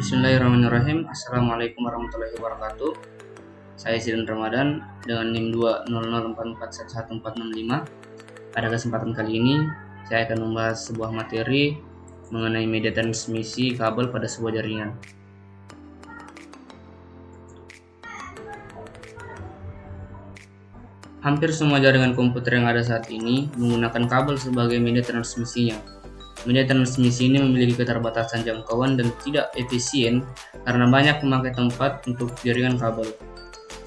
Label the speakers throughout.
Speaker 1: Bismillahirrahmanirrahim. Assalamualaikum warahmatullahi wabarakatuh. Saya Zidan Ramadan dengan NIM 20044111465. Pada kesempatan kali ini saya akan membahas sebuah materi mengenai media transmisi kabel pada sebuah jaringan. Hampir semua jaringan komputer yang ada saat ini menggunakan kabel sebagai media transmisinya. Media transmisi ini memiliki keterbatasan jangkauan dan tidak efisien karena banyak memakai tempat untuk jaringan kabel.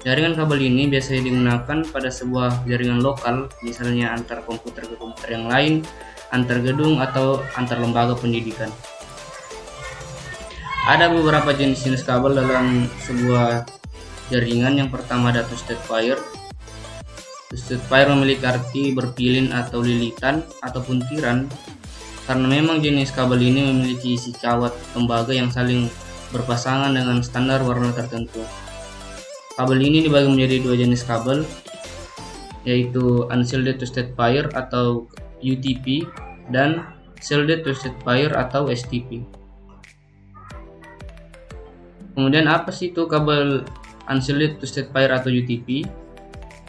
Speaker 1: Jaringan kabel ini biasanya digunakan pada sebuah jaringan lokal, misalnya antar komputer ke komputer yang lain, antar gedung, atau antar lembaga pendidikan. Ada beberapa jenis-jenis kabel dalam sebuah jaringan. Yang pertama ada twisted pair. Twisted pair memiliki arti berpilin atau lilitan ataupun tiran, karena memang jenis kabel ini memiliki isi kawat tembaga yang saling berpasangan dengan standar warna tertentu. Kabel ini dibagi menjadi dua jenis kabel, yaitu unshielded twisted pair atau UTP dan shielded twisted pair atau STP. Kemudian apa sih itu kabel unshielded twisted pair atau UTP?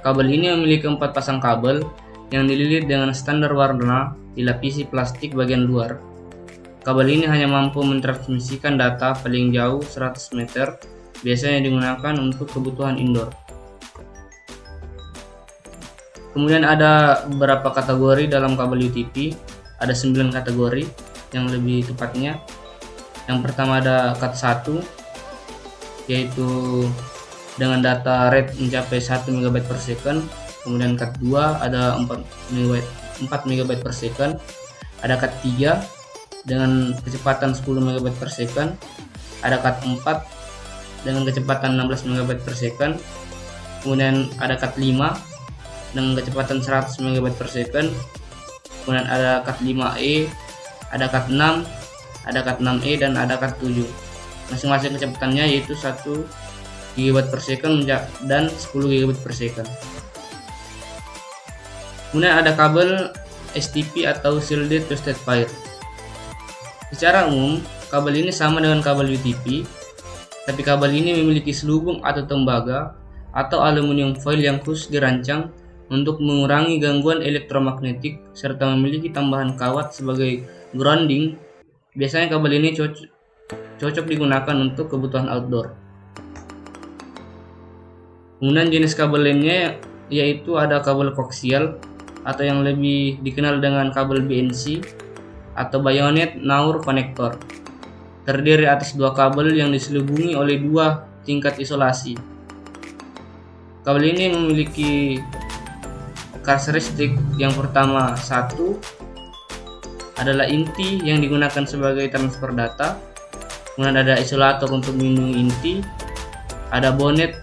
Speaker 1: Kabel ini memiliki 4 pasang kabel yang dililit dengan standar warna dilapisi plastik bagian luar. Kabel ini hanya mampu mentransmisikan data paling jauh 100 meter, biasanya digunakan untuk kebutuhan indoor. Kemudian ada beberapa kategori dalam kabel UTP, ada 9 kategori yang lebih tepatnya. Yang pertama ada Cat 1, yaitu dengan data rate mencapai 1 MB per second. Kemudian Cat 2 ada 4 MB per second. Ada Cat 3 dengan kecepatan 10 MB per second. Ada Cat 4 dengan kecepatan 16 MB per second. Kemudian ada Cat 5 dengan kecepatan 100 MB per second. Kemudian ada Cat 5e, ada Cat 6, ada Cat 6e, dan ada Cat 7. Masing-masing kecepatannya yaitu 1 GB per second dan 10 GB per second. Kemudian ada kabel STP atau shielded twisted pair. Secara umum, kabel ini sama dengan kabel UTP, tapi kabel ini memiliki selubung atau tembaga atau aluminium foil yang khusus dirancang untuk mengurangi gangguan elektromagnetik serta memiliki tambahan kawat sebagai grounding. Biasanya kabel ini cocok digunakan untuk kebutuhan outdoor. Kemudian jenis kabel lainnya yaitu ada kabel koaksial atau yang lebih dikenal dengan kabel BNC atau Bayonet Naur Connector. Terdiri atas 2 kabel yang diselubungi oleh 2 tingkat isolasi. Kabel ini memiliki karakteristik yang pertama, 1 adalah inti yang digunakan sebagai transfer data. Kemudian ada isolator untuk melindungi inti, ada bonet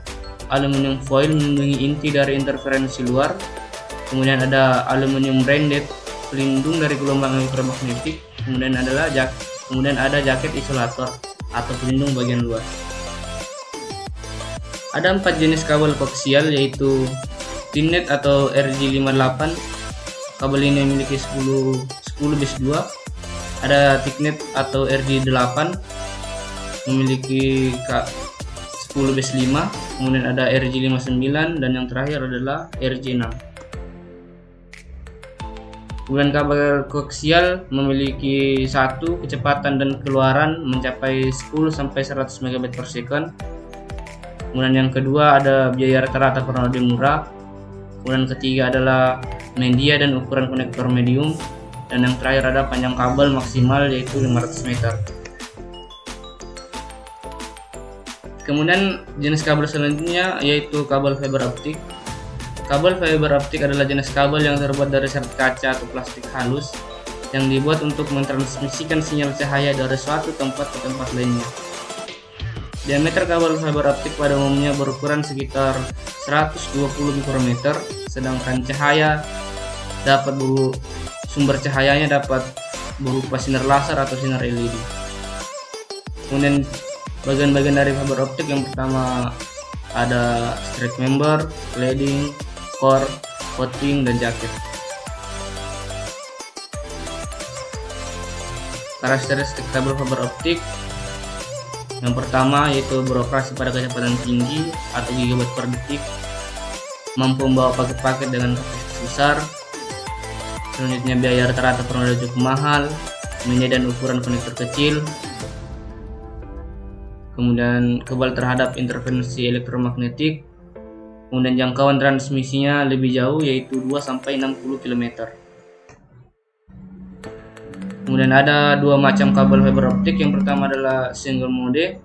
Speaker 1: aluminium foil melindungi inti dari interferensi luar. Kemudian ada aluminium branded pelindung dari gelombang elektromagnetik. Kemudian ada jaket isolator atau pelindung bagian luar. Ada 4 jenis kabel koaksial, yaitu Thinnet atau RG58. Kabel ini memiliki 10 base 2. Ada Thicknet atau RG8 memiliki 10 base 5. Kemudian ada RG59 dan yang terakhir adalah RG6. Kemudian kabel koaksial memiliki 1 kecepatan dan keluaran mencapai 10-100 MB per second. Kemudian yang kedua ada biaya rata-rata kurang lebih murah. Kemudian ketiga adalah media dan ukuran konektor medium. Dan yang terakhir ada panjang kabel maksimal yaitu 500 meter. Kemudian jenis kabel selanjutnya yaitu kabel fiber optik. Kabel fiber optik adalah jenis kabel yang terbuat dari serat kaca atau plastik halus yang dibuat untuk mentransmisikan sinyal cahaya dari suatu tempat ke tempat lainnya. Diameter kabel fiber optik pada umumnya berukuran sekitar 120 mikrometer, sedangkan sumber cahayanya dapat berupa sinar laser atau sinar LED. Kemudian bagian-bagian dari fiber optik yang pertama ada straight member, cladding, core, coating, dan jaket. Karakteristik kabel fiber optik Yang pertama yaitu beroperasi pada kecepatan tinggi atau gigabyte per detik, mampu membawa paket-paket dengan kapasitas besar. Selanjutnya biaya rata-rata per node cukup mahal, menyediakan ukuran konektor kecil. Kemudian kebal terhadap interferensi elektromagnetik. Kemudian jangkauan transmisinya lebih jauh yaitu 2-60 km. Kemudian ada dua macam kabel fiber optik. Yang pertama adalah single mode.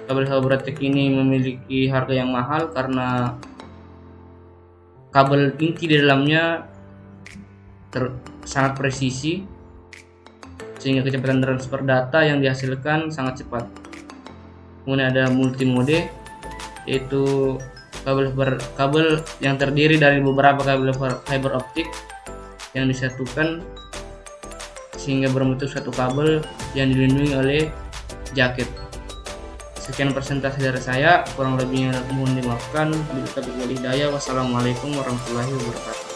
Speaker 1: Kabel fiber optik ini memiliki harga yang mahal karena kabel inti di dalamnya sangat presisi, sehingga kecepatan transfer data yang dihasilkan sangat cepat. Kemudian ada multi mode, yaitu kabel yang terdiri dari beberapa kabel fiber optik yang disatukan sehingga berbentuk satu kabel yang dilindungi oleh jaket. Sekian presentasi dari saya, kurang lebihnya mohon dimaafkan. Bila taufiq wal hidayah. Wassalamualaikum warahmatullahi wabarakatuh.